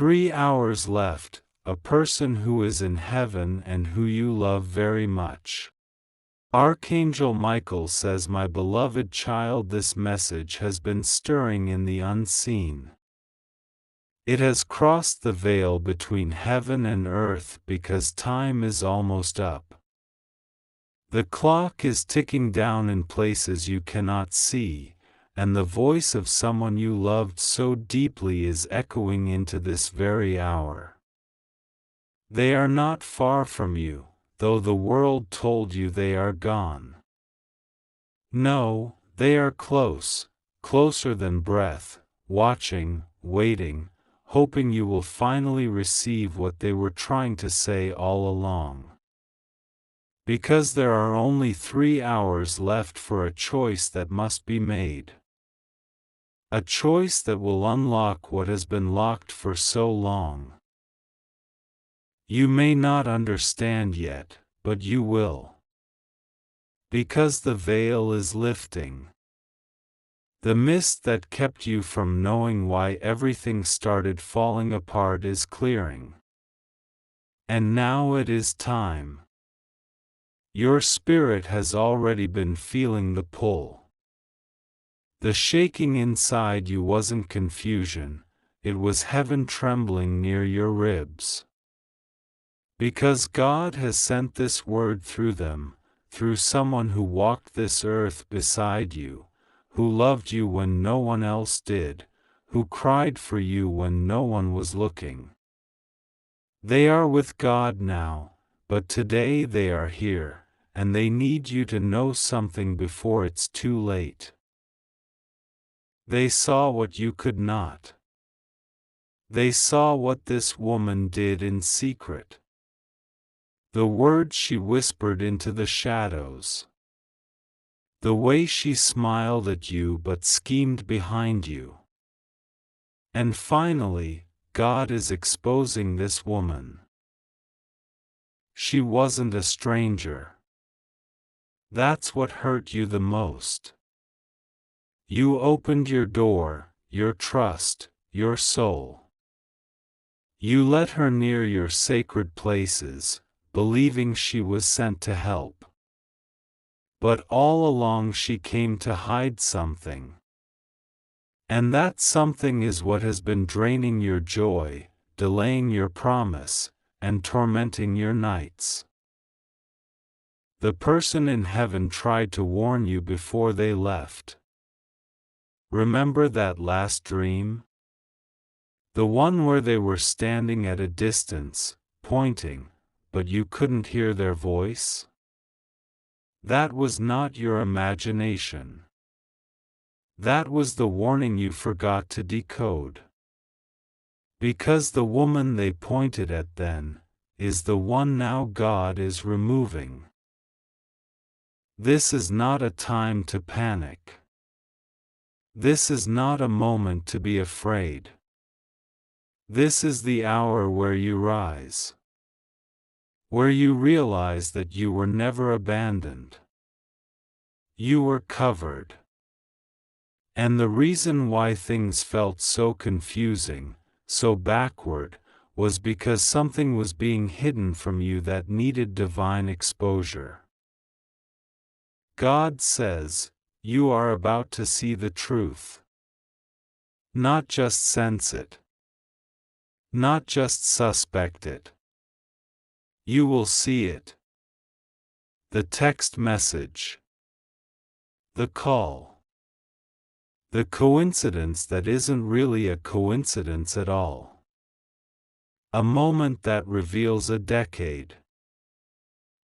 3 hours left, a person who is in heaven and who you love very much. Archangel Michael says, my beloved child, this message has been stirring in the unseen. It has crossed the veil between heaven and earth because time is almost up. The clock is ticking down in places you cannot see, and the voice of someone you loved so deeply is echoing into this very hour. They are not far from you, though the world told you they are gone. No, they are close, closer than breath, watching, waiting, hoping you will finally receive what they were trying to say all along. Because there are only 3 hours left for a choice that must be made. A choice that will unlock what has been locked for so long. You may not understand yet, but you will. Because the veil is lifting. The mist that kept you from knowing why everything started falling apart is clearing. And now it is time. Your spirit has already been feeling the pull. The shaking inside you wasn't confusion, it was heaven trembling near your ribs. Because God has sent this word through them, through someone who walked this earth beside you, who loved you when no one else did, who cried for you when no one was looking. They are with God now, but today they are here, and they need you to know something before it's too late. They saw what you could not. They saw what this woman did in secret. The words she whispered into the shadows. The way she smiled at you but schemed behind you. And finally, God is exposing this woman. She wasn't a stranger. That's what hurt you the most. You opened your door, your trust, your soul. You let her near your sacred places, believing she was sent to help. But all along she came to hide something. And that something is what has been draining your joy, delaying your promise, and tormenting your nights. The person in heaven tried to warn you before they left. Remember that last dream? The one where they were standing at a distance, pointing, but you couldn't hear their voice? That was not your imagination. That was the warning you forgot to decode. Because the woman they pointed at then, is the one now God is removing. This is not a time to panic. This is not a moment to be afraid. This is the hour where you rise. Where you realize that you were never abandoned. You were covered. And the reason why things felt so confusing, so backward, was because something was being hidden from you that needed divine exposure. God says, you are about to see the truth. Not just sense it. Not just suspect it. You will see it. The text message. The call. The coincidence that isn't really a coincidence at all. A moment that reveals a decade.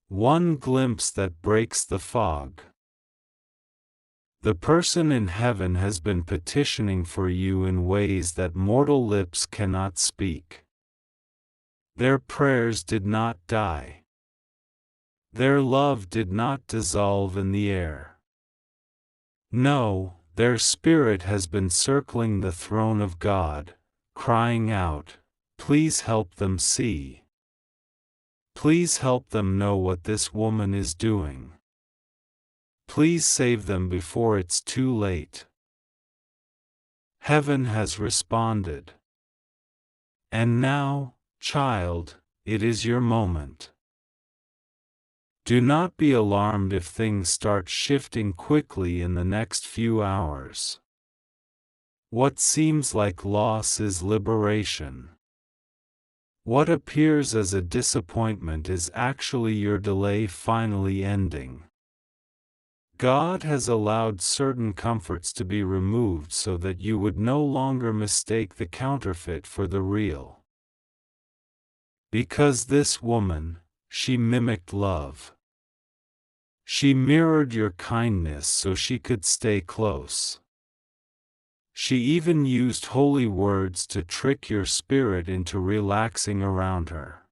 One glimpse that breaks the fog. The person in heaven has been petitioning for you in ways that mortal lips cannot speak. Their prayers did not die. Their love did not dissolve in the air. No, their spirit has been circling the throne of God, crying out, please help them see. Please help them know what this woman is doing. Please save them before it's too late. Heaven has responded. And now, child, it is your moment. Do not be alarmed if things start shifting quickly in the next few hours. What seems like loss is liberation. What appears as a disappointment is actually your delay finally ending. God has allowed certain comforts to be removed so that you would no longer mistake the counterfeit for the real. Because this woman, she mimicked love. She mirrored your kindness so she could stay close. She even used holy words to trick your spirit into relaxing around her.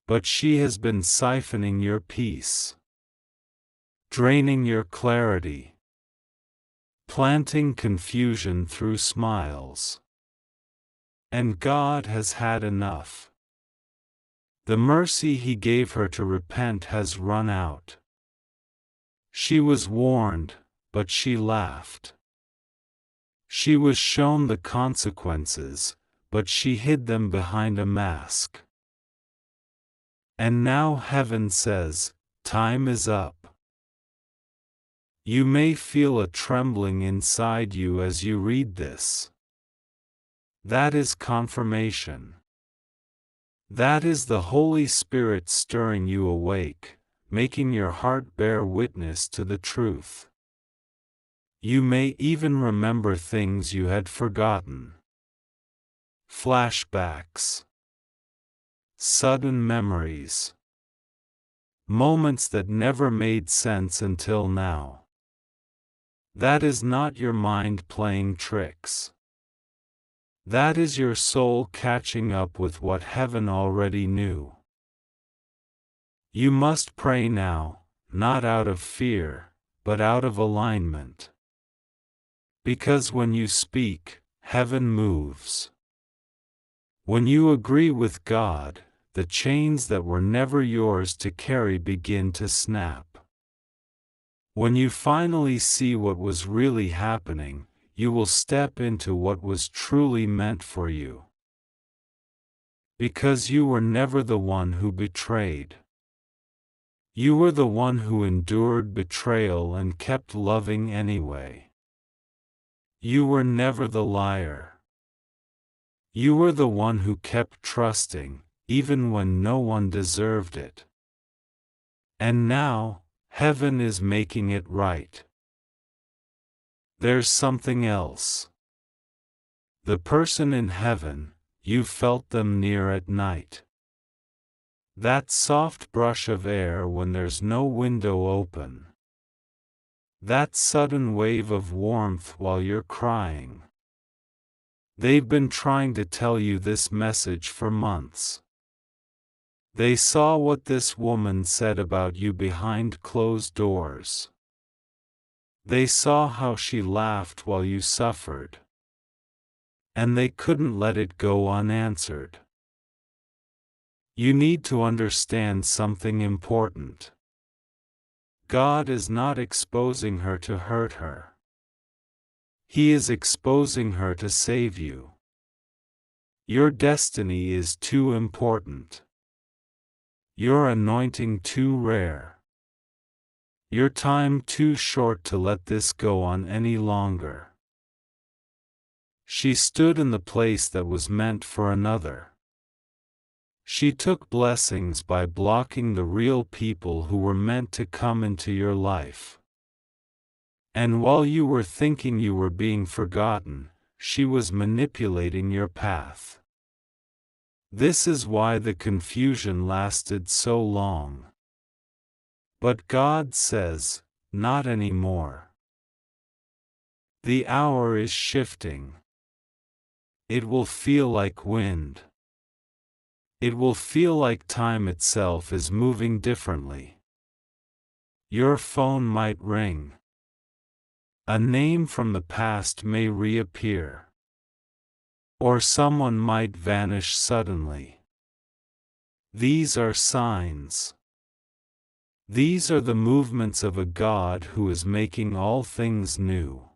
But she has been siphoning your peace, draining your clarity, planting confusion through smiles. And God has had enough. The mercy He gave her to repent has run out. She was warned, but she laughed. She was shown the consequences, but she hid them behind a mask. And now heaven says, time is up. You may feel a trembling inside you as you read this. That is confirmation. That is the Holy Spirit stirring you awake, making your heart bear witness to the truth. You may even remember things you had forgotten. Flashbacks. Sudden memories. Moments that never made sense until now. That is not your mind playing tricks. That is your soul catching up with what heaven already knew. You must pray now, not out of fear, but out of alignment. Because when you speak, heaven moves. When you agree with God, the chains that were never yours to carry begin to snap. When you finally see what was really happening, you will step into what was truly meant for you. Because you were never the one who betrayed. You were the one who endured betrayal and kept loving anyway. You were never the liar. You were the one who kept trusting, even when no one deserved it. And now, heaven is making it right. There's something else. The person in heaven, you felt them near at night. That soft brush of air when there's no window open. That sudden wave of warmth while you're crying. They've been trying to tell you this message for months. They saw what this woman said about you behind closed doors. They saw how she laughed while you suffered. And they couldn't let it go unanswered. You need to understand something important. God is not exposing her to hurt her. He is exposing her to save you. Your destiny is too important. Your anointing too rare. Your time too short to let this go on any longer. She stood in the place that was meant for another. She took blessings by blocking the real people who were meant to come into your life. And while you were thinking you were being forgotten, she was manipulating your path. This is why the confusion lasted so long. But God says, not anymore. The hour is shifting. It will feel like wind. It will feel like time itself is moving differently. Your phone might ring. A name from the past may reappear. Or someone might vanish suddenly. These are signs. These are the movements of a God who is making all things new.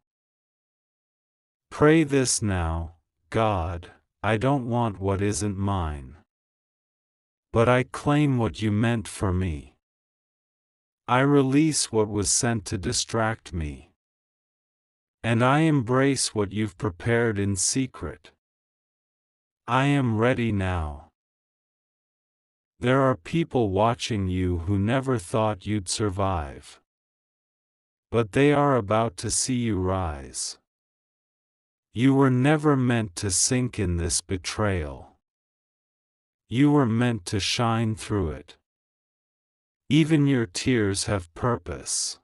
Pray this now, God, I don't want what isn't mine. But I claim what you meant for me. I release what was sent to distract me. And I embrace what you've prepared in secret. I am ready now. There are people watching you who never thought you'd survive. But they are about to see you rise. You were never meant to sink in this betrayal. You were meant to shine through it. Even your tears have purpose.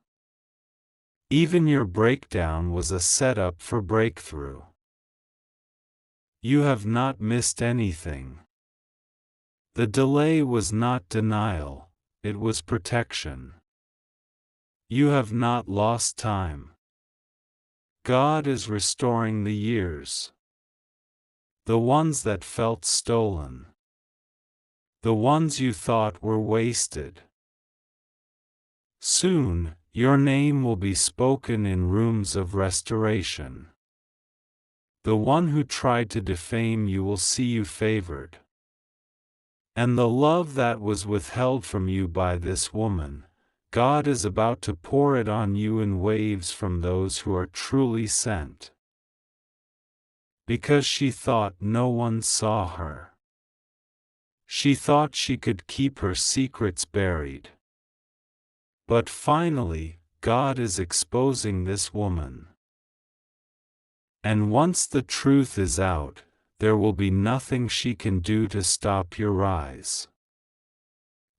Even your breakdown was a setup for breakthrough. You have not missed anything. The delay was not denial, it was protection. You have not lost time. God is restoring the years. The ones that felt stolen. The ones you thought were wasted. Soon, your name will be spoken in rooms of restoration. The one who tried to defame you will see you favored. And the love that was withheld from you by this woman, God is about to pour it on you in waves from those who are truly sent. Because she thought no one saw her. She thought she could keep her secrets buried. But finally, God is exposing this woman. And once the truth is out, there will be nothing she can do to stop your rise.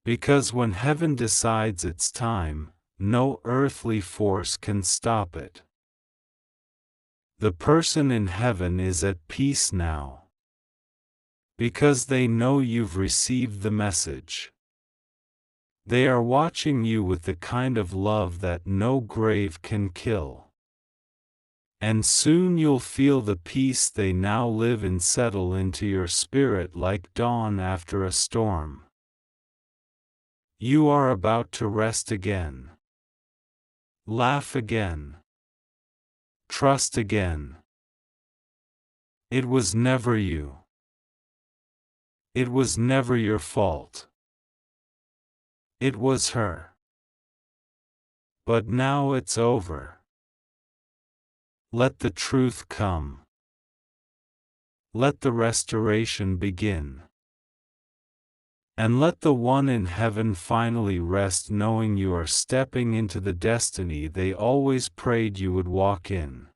Because when heaven decides it's time, no earthly force can stop it. The person in heaven is at peace now. Because they know you've received the message. They are watching you with the kind of love that no grave can kill. And soon you'll feel the peace they now live in settle into your spirit like dawn after a storm. You are about to rest again. Laugh again. Trust again. It was never you. It was never your fault. It was her. But now it's over. Let the truth come. Let the restoration begin. And let the one in heaven finally rest knowing you are stepping into the destiny they always prayed you would walk in.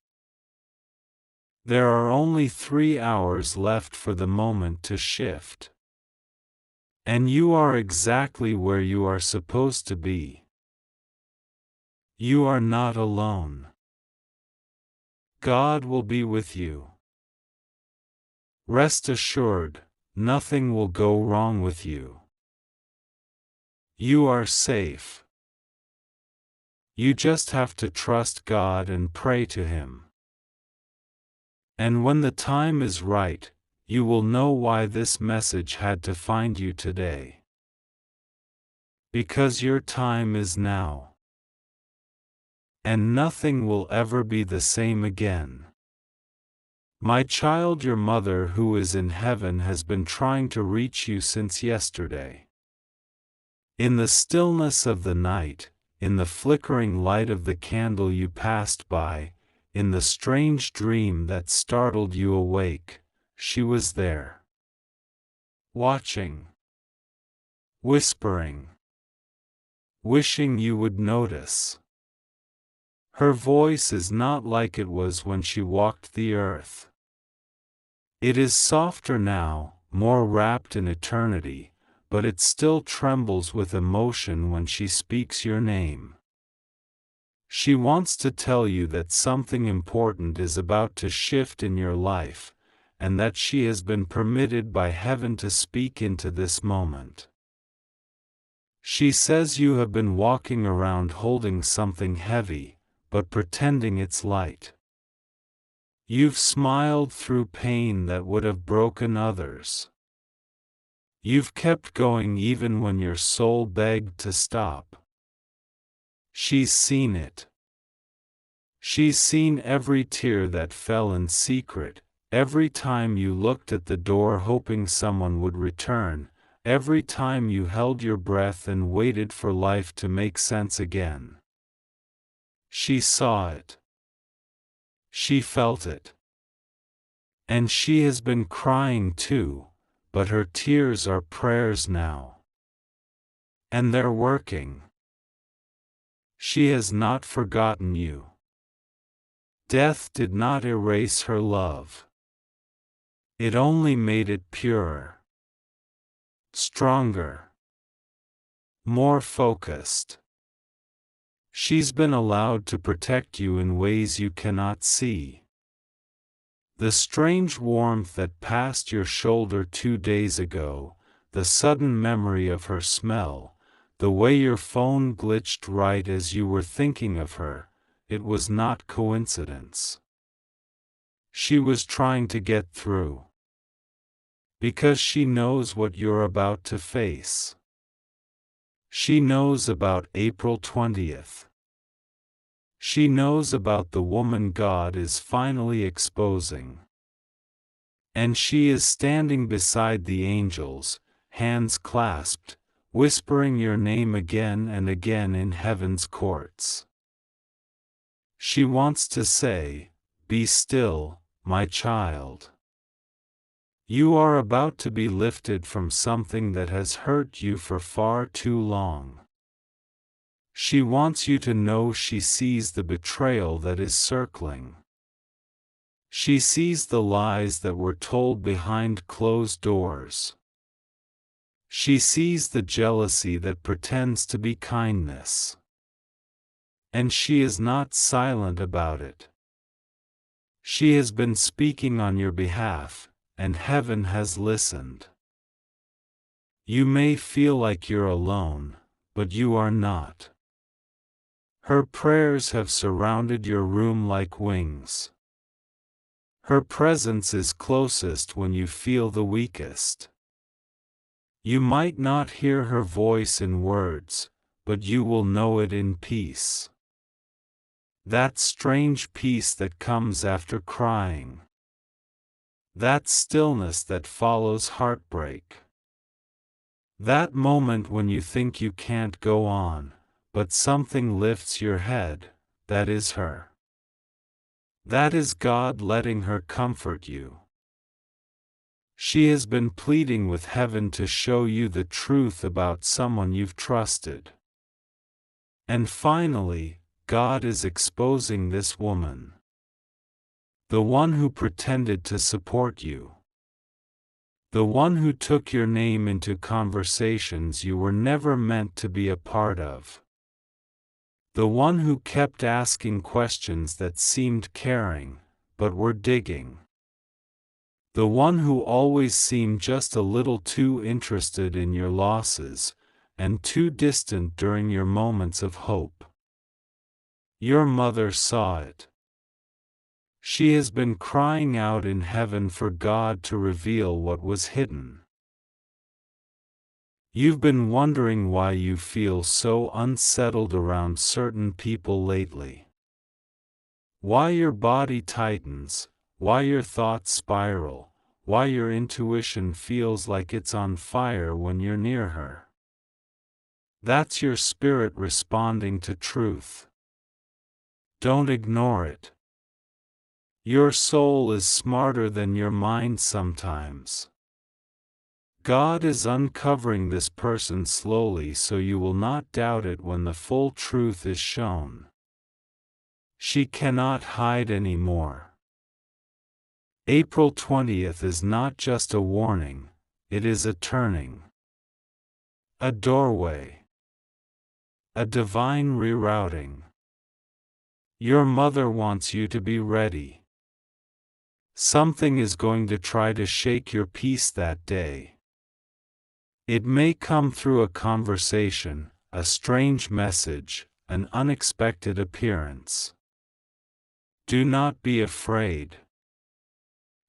There are only 3 hours left for the moment to shift. And you are exactly where you are supposed to be. You are not alone. God will be with you. Rest assured, nothing will go wrong with you. You are safe. You just have to trust God and pray to Him. And when the time is right, you will know why this message had to find you today. Because your time is now. And nothing will ever be the same again. My child, your mother who is in heaven has been trying to reach you since yesterday. In the stillness of the night, in the flickering light of the candle you passed by, in the strange dream that startled you awake, she was there. Watching. Whispering. Wishing you would notice. Her voice is not like it was when she walked the earth. It is softer now, more wrapped in eternity, but it still trembles with emotion when she speaks your name. She wants to tell you that something important is about to shift in your life, and that she has been permitted by heaven to speak into this moment. She says you have been walking around holding something heavy, but pretending it's light. You've smiled through pain that would have broken others. You've kept going even when your soul begged to stop. She's seen it. She's seen every tear that fell in secret, every time you looked at the door hoping someone would return, every time you held your breath and waited for life to make sense again. She saw it. She felt it. And she has been crying too, but her tears are prayers now. And they're working. She has not forgotten you. Death did not erase her love. It only made it purer, stronger, more focused. She's been allowed to protect you in ways you cannot see. The strange warmth that passed your shoulder 2 days ago, the sudden memory of her smell, the way your phone glitched right as you were thinking of her, it was not coincidence. She was trying to get through. Because she knows what you're about to face. She knows about April 20th. She knows about the woman God is finally exposing. And she is standing beside the angels, hands clasped, whispering your name again and again in heaven's courts. She wants to say, "Be still, my child. You are about to be lifted from something that has hurt you for far too long." She wants you to know she sees the betrayal that is circling. She sees the lies that were told behind closed doors. She sees the jealousy that pretends to be kindness. And she is not silent about it. She has been speaking on your behalf, and heaven has listened. You may feel like you're alone, but you are not. Her prayers have surrounded your room like wings. Her presence is closest when you feel the weakest. You might not hear her voice in words, but you will know it in peace. That strange peace that comes after crying. That stillness that follows heartbreak. That moment when you think you can't go on, but something lifts your head, that is her. That is God letting her comfort you. She has been pleading with heaven to show you the truth about someone you've trusted. And finally, God is exposing this woman. The one who pretended to support you. The one who took your name into conversations you were never meant to be a part of. The one who kept asking questions that seemed caring, but were digging. The one who always seemed just a little too interested in your losses, and too distant during your moments of hope. Your mother saw it. She has been crying out in heaven for God to reveal what was hidden. You've been wondering why you feel so unsettled around certain people lately. Why your body tightens, why your thoughts spiral, why your intuition feels like it's on fire when you're near her. That's your spirit responding to truth. Don't ignore it. Your soul is smarter than your mind sometimes. God is uncovering this person slowly so you will not doubt it when the full truth is shown. She cannot hide anymore. April 20th is not just a warning, it is a turning. A doorway. A divine rerouting. Your mother wants you to be ready. Something is going to try to shake your peace that day. It may come through a conversation, a strange message, an unexpected appearance. Do not be afraid.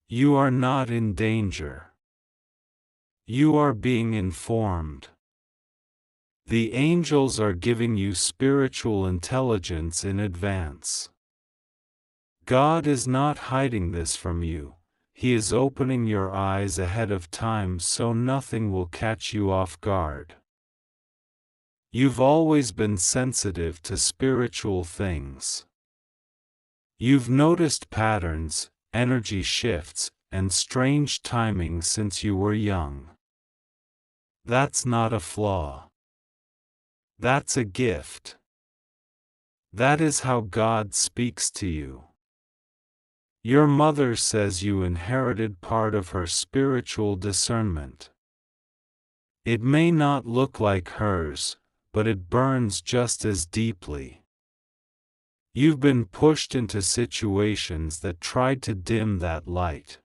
You are not in danger. You are being informed. The angels are giving you spiritual intelligence in advance. God is not hiding this from you, He is opening your eyes ahead of time so nothing will catch you off guard. You've always been sensitive to spiritual things. You've noticed patterns, energy shifts, and strange timing since you were young. That's not a flaw. That's a gift. That is how God speaks to you. Your mother says you inherited part of her spiritual discernment. It may not look like hers, but it burns just as deeply. You've been pushed into situations that tried to dim that light.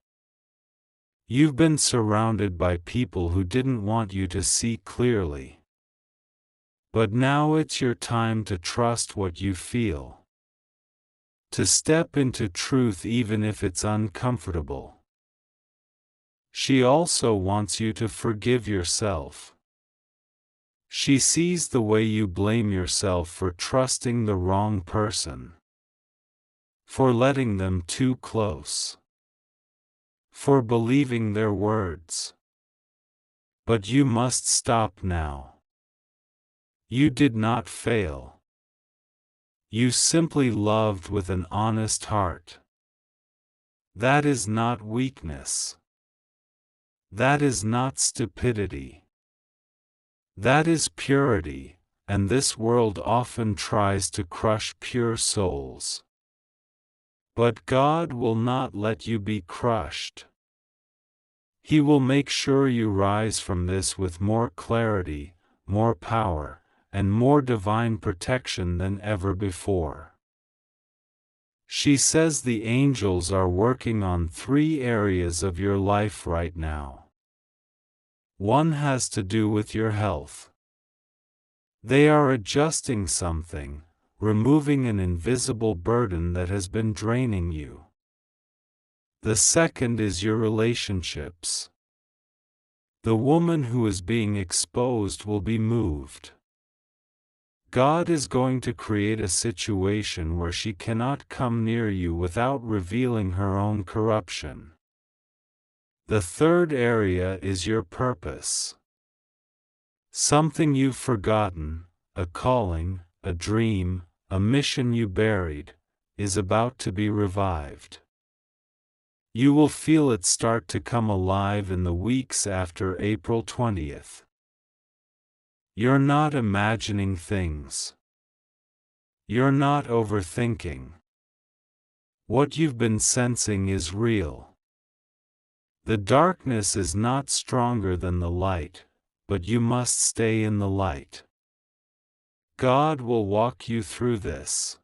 You've been surrounded by people who didn't want you to see clearly. But now it's your time to trust what you feel. To step into truth even if it's uncomfortable. She also wants you to forgive yourself. She sees the way you blame yourself for trusting the wrong person. For letting them too close. For believing their words. But you must stop now. You did not fail. You simply loved with an honest heart. That is not weakness. That is not stupidity. That is purity, and this world often tries to crush pure souls. But God will not let you be crushed. He will make sure you rise from this with more clarity, more power, and more divine protection than ever before. She says the angels are working on 3 areas of your life right now. One has to do with your health. They are adjusting something, removing an invisible burden that has been draining you. The second is your relationships. The woman who is being exposed will be moved. God is going to create a situation where she cannot come near you without revealing her own corruption. The third area is your purpose. Something you've forgotten, a calling, a dream, a mission you buried, is about to be revived. You will feel it start to come alive in the weeks after April 20th. You're not imagining things. You're not overthinking. What you've been sensing is real. The darkness is not stronger than the light, but you must stay in the light. God will walk you through this.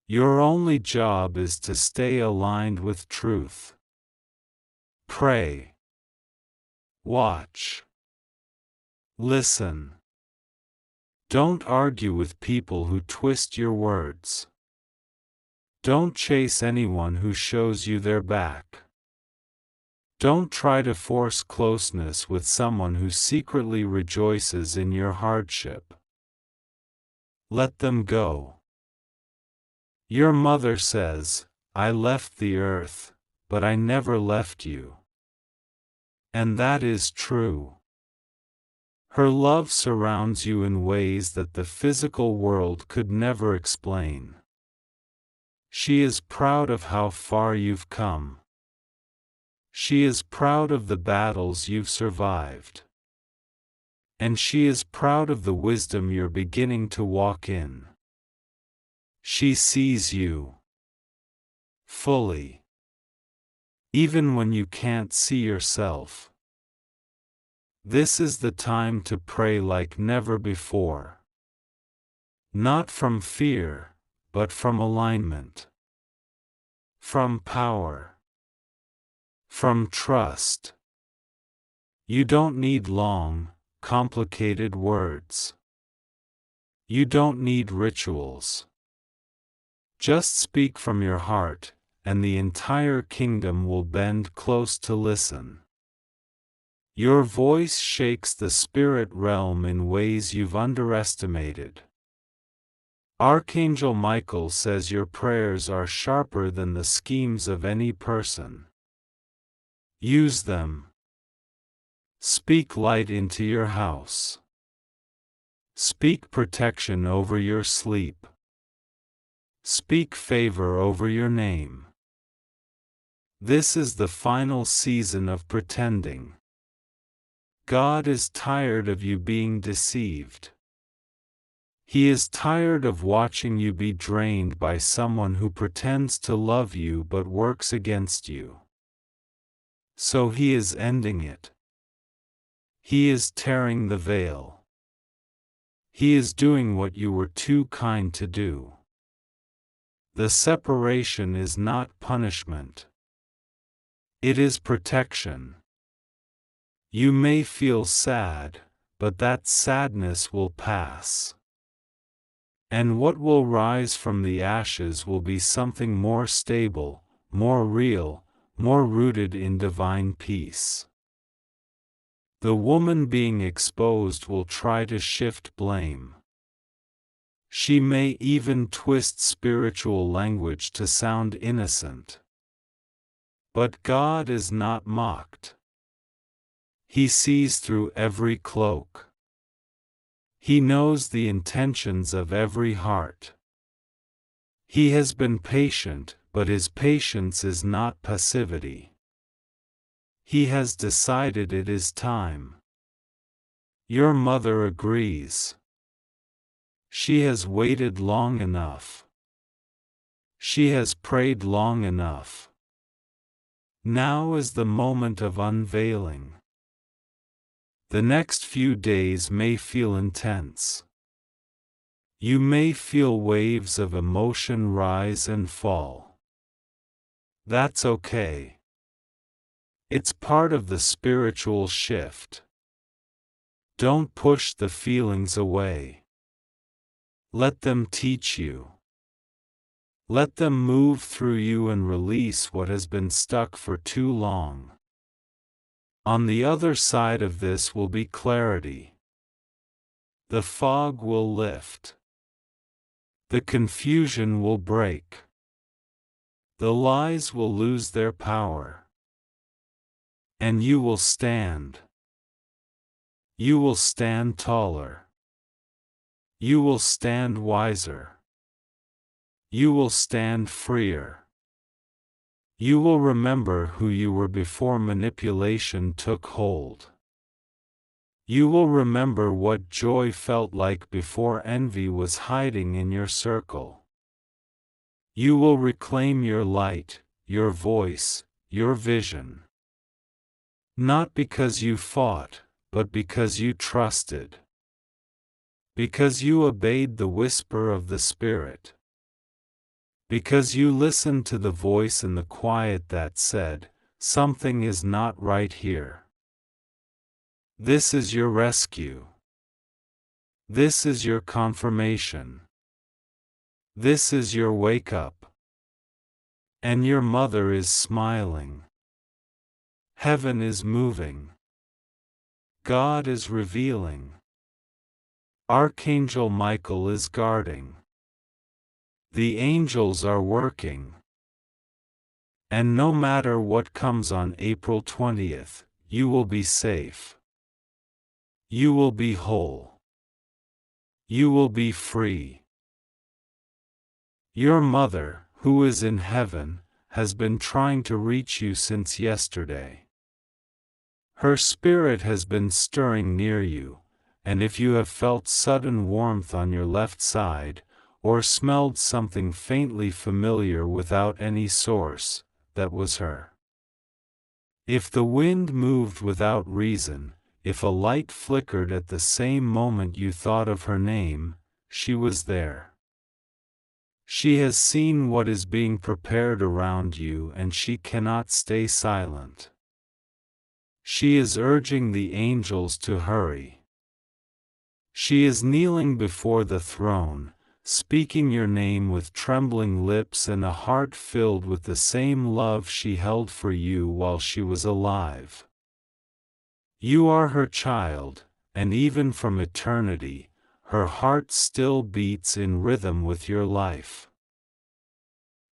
Your only job is to stay aligned with truth. Pray. Watch. Listen. Don't argue with people who twist your words. Don't chase anyone who shows you their back. Don't try to force closeness with someone who secretly rejoices in your hardship. Let them go. Your mother says, "I left the earth, but I never left you." And that is true. Her love surrounds you in ways that the physical world could never explain. She is proud of how far you've come. She is proud of the battles you've survived. And she is proud of the wisdom you're beginning to walk in. She sees you fully, even when you can't see yourself. This is the time to pray like never before. Not from fear, but from alignment. From power. From trust. You don't need long, complicated words. You don't need rituals. Just speak from your heart, and the entire kingdom will bend close to listen. Your voice shakes the spirit realm in ways you've underestimated. Archangel Michael says your prayers are sharper than the schemes of any person. Use them. Speak light into your house. Speak protection over your sleep. Speak favor over your name. This is the final season of pretending. God is tired of you being deceived. He is tired of watching you be drained by someone who pretends to love you but works against you. So He is ending it. He is tearing the veil. He is doing what you were too kind to do. The separation is not punishment. It is protection. You may feel sad, but that sadness will pass. And what will rise from the ashes will be something more stable, more real, more rooted in divine peace. The woman being exposed will try to shift blame. She may even twist spiritual language to sound innocent. But God is not mocked. He sees through every cloak. He knows the intentions of every heart. He has been patient, but His patience is not passivity. He has decided it is time. Your mother agrees. She has waited long enough. She has prayed long enough. Now is the moment of unveiling. The next few days may feel intense. You may feel waves of emotion rise and fall. That's okay. It's part of the spiritual shift. Don't push the feelings away. Let them teach you. Let them move through you and release what has been stuck for too long. On the other side of this will be clarity. The fog will lift. The confusion will break. The lies will lose their power. And you will stand. You will stand taller. You will stand wiser. You will stand freer. You will remember who you were before manipulation took hold. You will remember what joy felt like before envy was hiding in your circle. You will reclaim your light, your voice, your vision. Not because you fought, but because you trusted. Because you obeyed the whisper of the Spirit. Because you listened to the voice in the quiet that said, "Something is not right here." This is your rescue. This is your confirmation. This is your wake-up. And your mother is smiling. Heaven is moving. God is revealing. Archangel Michael is guarding. The angels are working. And no matter what comes on April 20th, you will be safe. You will be whole. You will be free. Your mother, who is in heaven, has been trying to reach you since yesterday. Her spirit has been stirring near you, and if you have felt sudden warmth on your left side, or smelled something faintly familiar without any source, that was her. If the wind moved without reason, if a light flickered at the same moment you thought of her name, she was there. She has seen what is being prepared around you and she cannot stay silent. She is urging the angels to hurry. She is kneeling before the throne, speaking your name with trembling lips and a heart filled with the same love she held for you while she was alive. You are her child, and even from eternity, her heart still beats in rhythm with your life.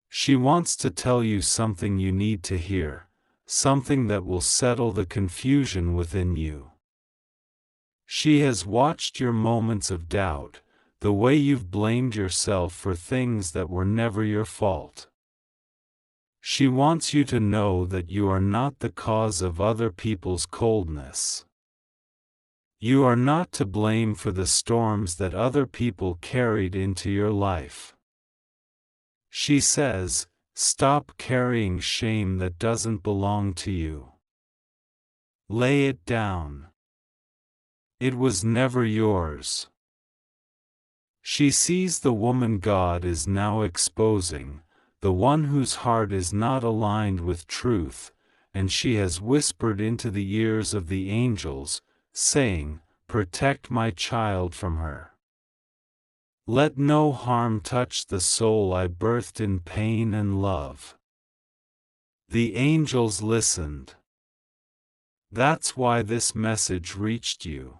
She wants to tell you something you need to hear, something that will settle the confusion within you. She has watched your moments of doubt, the way you've blamed yourself for things that were never your fault. She wants you to know that you are not the cause of other people's coldness. You are not to blame for the storms that other people carried into your life. She says, stop carrying shame that doesn't belong to you. Lay it down. It was never yours. She sees the woman God is now exposing, the one whose heart is not aligned with truth, and she has whispered into the ears of the angels, saying, protect my child from her. Let no harm touch the soul I birthed in pain and love. The angels listened. That's why this message reached you.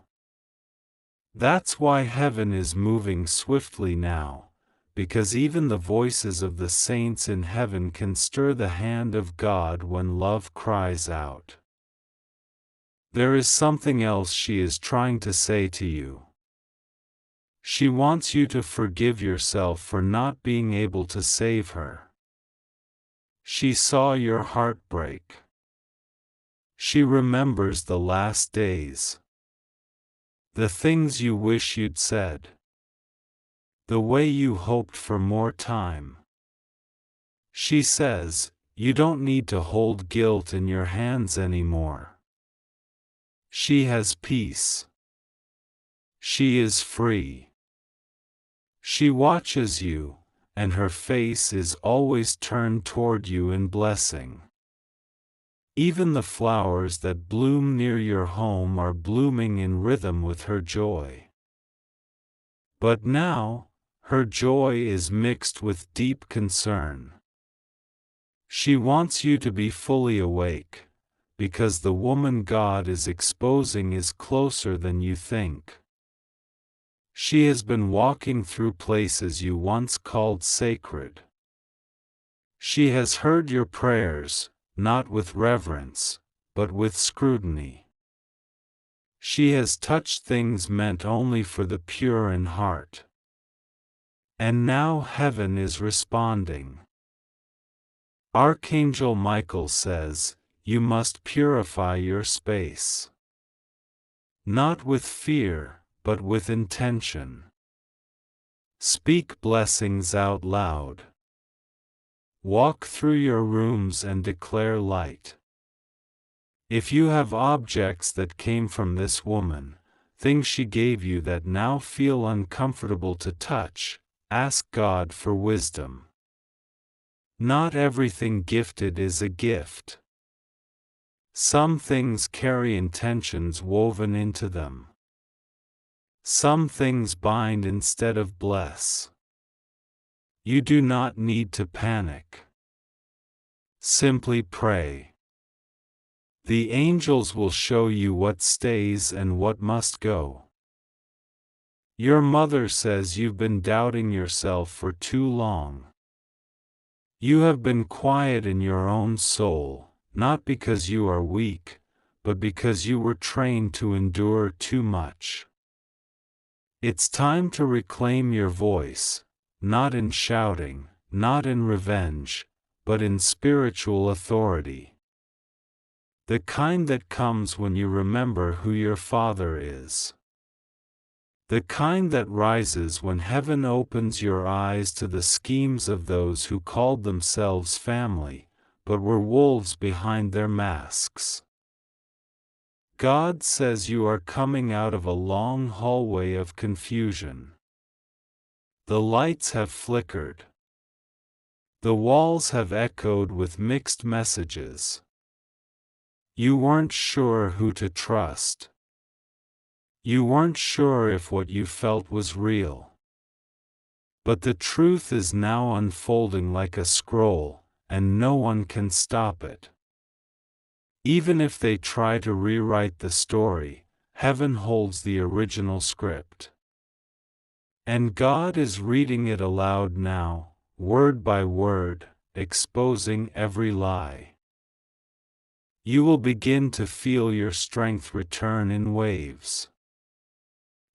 That's why heaven is moving swiftly now, because even the voices of the saints in heaven can stir the hand of God when love cries out. There is something else she is trying to say to you. She wants you to forgive yourself for not being able to save her. She saw your heart break. She remembers the last days. The things you wish you'd said. The way you hoped for more time. She says, you don't need to hold guilt in your hands anymore. She has peace. She is free. She watches you, and her face is always turned toward you in blessing. Even the flowers that bloom near your home are blooming in rhythm with her joy. But now, her joy is mixed with deep concern. She wants you to be fully awake, because the woman God is exposing is closer than you think. She has been walking through places you once called sacred. She has heard your prayers, not with reverence, but with scrutiny. She has touched things meant only for the pure in heart. And now heaven is responding. Archangel Michael says, you must purify your space. Not with fear, but with intention. Speak blessings out loud. Walk through your rooms and declare light. If you have objects that came from this woman, things she gave you that now feel uncomfortable to touch, ask God for wisdom. Not everything gifted is a gift. Some things carry intentions woven into them. Some things bind instead of bless. You do not need to panic. Simply pray. The angels will show you what stays and what must go. Your mother says you've been doubting yourself for too long. You have been quiet in your own soul, not because you are weak, but because you were trained to endure too much. It's time to reclaim your voice, not in shouting, not in revenge, but in spiritual authority. The kind that comes when you remember who your Father is. The kind that rises when heaven opens your eyes to the schemes of those who called themselves family, but were wolves behind their masks. God says you are coming out of a long hallway of confusion. The lights have flickered. The walls have echoed with mixed messages. You weren't sure who to trust. You weren't sure if what you felt was real. But the truth is now unfolding like a scroll, and no one can stop it. Even if they try to rewrite the story, heaven holds the original script. And God is reading it aloud now, word by word, exposing every lie. You will begin to feel your strength return in waves.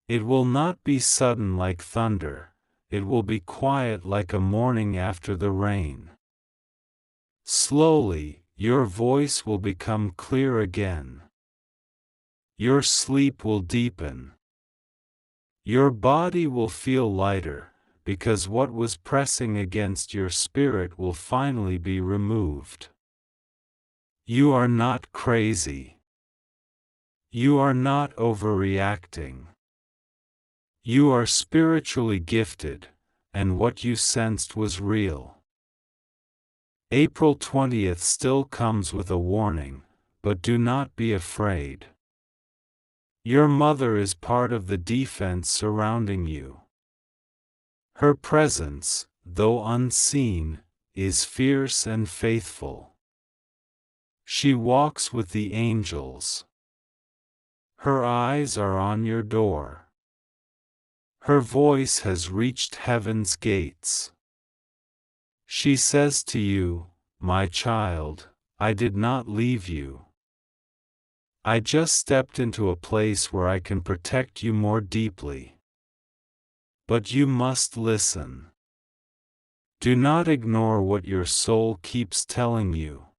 It will not be sudden like thunder, it will be quiet like a morning after the rain. Slowly, your voice will become clear again. Your sleep will deepen. Your body will feel lighter, because what was pressing against your spirit will finally be removed. You are not crazy. You are not overreacting. You are spiritually gifted, and what you sensed was real. April 20th still comes with a warning, but do not be afraid. Your mother is part of the defense surrounding you. Her presence, though unseen, is fierce and faithful. She walks with the angels. Her eyes are on your door. Her voice has reached heaven's gates. She says to you, "My child, I did not leave you. I just stepped into a place where I can protect you more deeply. But you must listen. Do not ignore what your soul keeps telling you.